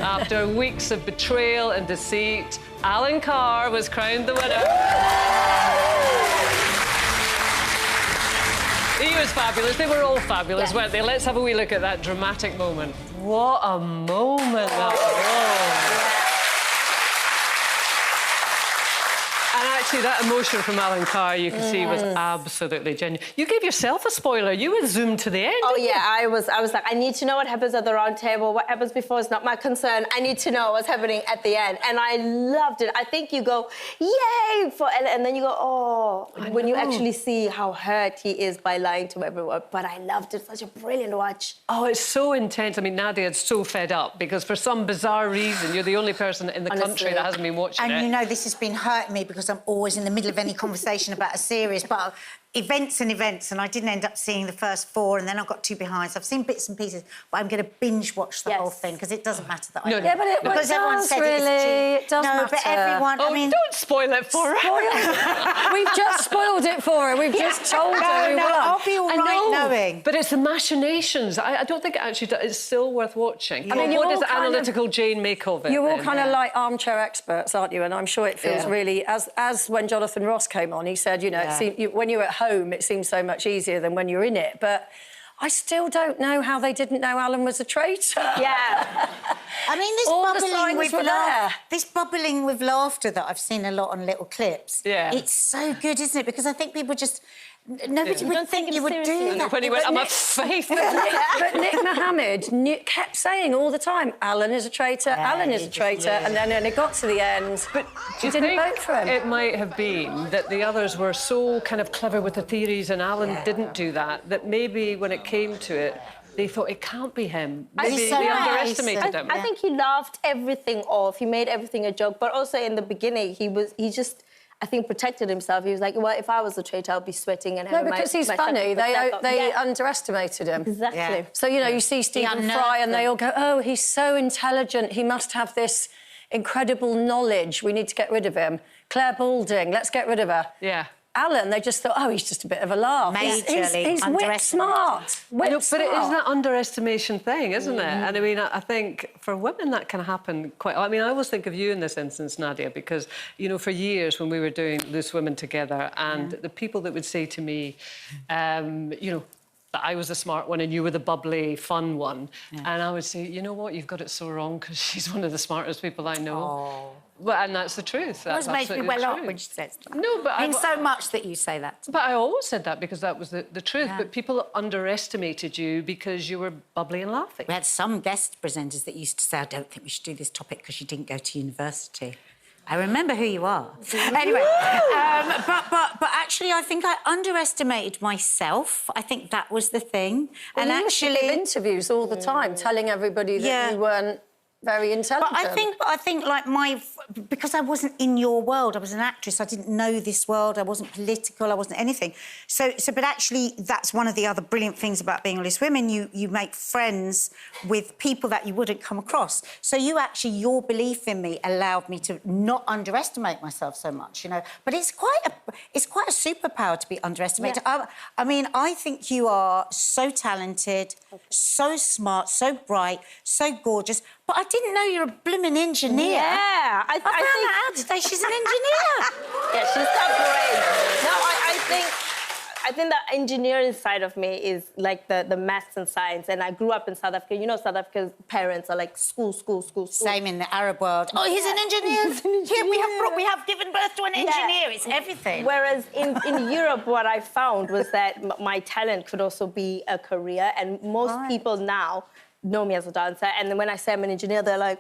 After weeks of betrayal and deceit, Alan Carr was crowned the winner. He was fabulous. They were all fabulous, weren't they? Let's have a wee look at that dramatic moment. What a moment that was. And actually, that emotion from Alan Carr, you can see, was absolutely genuine. You gave yourself a spoiler. You were zoomed to the end. Oh, yeah, I was like, I need to know what happens at the round table. What happens before is not my concern. I need to know what's happening at the end. And I loved it. I think you go, yay! And then you go, oh, when you actually see how hurt he is by lying to everyone. But I loved it. Such a brilliant watch. Oh, it's so intense. I mean, Nadia's so fed up because for some bizarre reason, you're the only person in the country that hasn't been watching it. And you know, this has been hurting me because I'm always in the middle of any conversation about a series, but events, and I didn't end up seeing the first 4, and then I got 2 behind. So I've seen bits and pieces, but I'm going to binge watch the whole thing because it doesn't matter that I know. Yeah, but it does, really. It does matter. But everyone, I mean, don't spoil it for her. We've just spoiled it for her. We've just told her who won. I'll be all right knowing. But it's the machinations. I don't think it actually does. It's still worth watching. I mean, what does analytical Jane make of it? You're all kind of like armchair experts, aren't you? And I'm sure it feels really... As when Jonathan Ross came on, he said, you know, when you're at home, it seems so much easier than when you're in it. But I still don't know how they didn't know Alan was a traitor. Yeah. I mean, this bubbling with laughter that I've seen a lot on little clips. Yeah. It's so good, isn't it? Because I think people just... Nobody would think you would do that. When he went, I'm a faith. But Nick Mohammed kept saying all the time, Alan is a traitor, Alan is a traitor, and then when it got to the end, but you didn't vote for him. It might have been that the others were so kind of clever with the theories and Alan didn't do that, that maybe when it came to it, they thought it can't be him. Maybe they underestimated him. I think he laughed everything off. He made everything a joke. But also in the beginning, he just... I think protected himself. He was like, well, if I was a traitor, I'd be sweating and having because he's funny. They underestimated him. Exactly. Yeah. So, you know, you see Stephen Fry and they all go, oh, he's so intelligent. He must have this incredible knowledge. We need to get rid of him. Claire Balding, let's get rid of her. Yeah. Alan, they just thought, oh, he's just a bit of a laugh. Majorly he's whip smart. But it is that underestimation thing, isn't it? And I mean, I think for women that can happen quite... I mean, I always think of you in this instance, Nadia, because, you know, for years when we were doing Loose Women together and the people that would say to me, you know, that I was the smart one and you were the bubbly, fun one. And I would say, you know what, you've got it so wrong because she's one of the smartest people I know. Oh. Well, and that's the truth. That makes me well up when she says that. No, but I mean so much that you say that. But I always said that because that was the truth. Yeah. But people underestimated you because you were bubbly and laughing. We had some guest presenters that used to say, I don't think we should do this topic because you didn't go to university. I remember who you are. Anyway, but actually, I think I underestimated myself. I think that was the thing. Well, and actually, give interviews all the time, telling everybody that you weren't very intelligent. But I think like because I wasn't in your world, I was an actress, I didn't know this world, I wasn't political, I wasn't anything. But actually, that's one of the other brilliant things about being Loose Women. You make friends with people that you wouldn't come across. So your belief in me allowed me to not underestimate myself so much, you know. But it's quite a superpower to be underestimated. Yeah. I mean, I think you are so talented, so smart, so bright, so gorgeous. But I didn't know you're a blooming engineer. Yeah. I found that out today. She's an engineer. Yeah, she's so great. No, I think the engineering side of me is like the maths and science. And I grew up in South Africa. You know, South Africa's parents are like school. Same in the Arab world. Oh, he's an engineer. Here we have given birth to an engineer. It's everything. Whereas in Europe, what I found was that my talent could also be a career. And most people now know me as a dancer, and then when I say I'm an engineer, they're like,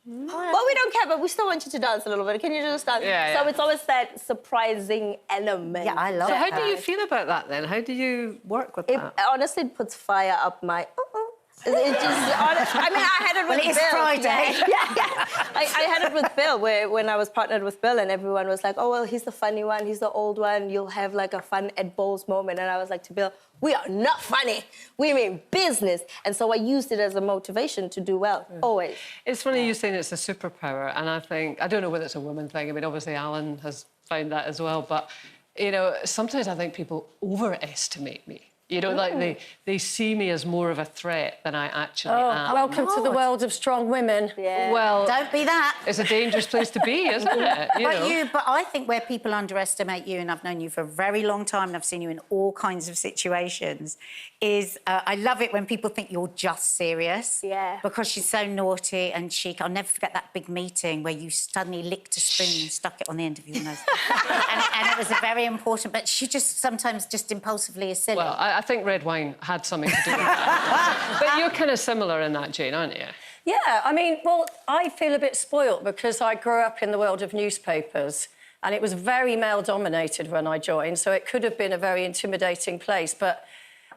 well, we don't care, but we still want you to dance a little bit. Can you just dance? Yeah, so it's always that surprising element. Yeah, I love it. So how do you feel about that, then? How do you work with that? Honestly, it puts fire up my... It just, I mean, I had it with Bill. It's Friday. Yeah. I had it with Bill, when I was partnered with Bill, and everyone was like, oh, well, he's the funny one, he's the old one, you'll have, like, a fun Ed Bowles moment. And I was like to Bill, we are not funny. We mean business. And so I used it as a motivation to do well, always. It's funny you saying it's a superpower, and I think... I don't know whether it's a woman thing. I mean, obviously, Alan has found that as well, but, you know, sometimes I think people overestimate me. You know, like they see me as more of a threat than I actually am. Welcome to the world of strong women. Yeah. Well, Don't be that. it's a dangerous place to be, isn't it? But I think where people underestimate you, and I've known you for a very long time, and I've seen you in all kinds of situations, is I love it when people think you're just serious. Yeah. Because she's so naughty and chic. I'll never forget that big meeting where you suddenly licked a spoon and stuck it on the end of your nose. and it was a very important, but she just sometimes just impulsively is silly. Well, I think red wine had something to do with that. But you're kind of similar in that, Jane, aren't you? Yeah, I mean, well, I feel a bit spoilt because I grew up in the world of newspapers and it was very male-dominated when I joined, so it could have been a very intimidating place, but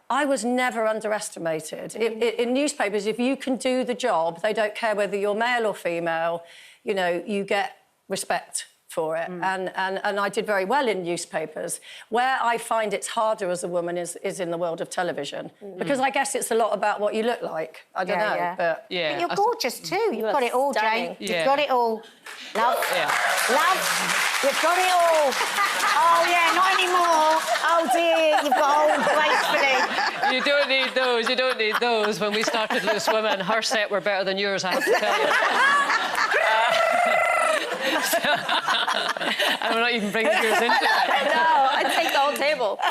I was never underestimated. In newspapers, if you can do the job, they don't care whether you're male or female, you know, you get respect for it. And I did very well in newspapers. Where I find it's harder as a woman is in the world of television. Because I guess it's a lot about what you look like. I don't know, yeah. but... Yeah. But you're gorgeous too. You've got it all, stunning. Jane. Yeah. You've got it all. Love. Yeah. Love. You've got it all. Oh, yeah, not anymore. Oh, dear. You've got all gracefully. You don't need those. You don't need those. When we started Loose Women, her set were better than yours, I have to tell you. And we're not even bringing yours into it. No, I'd take the whole table.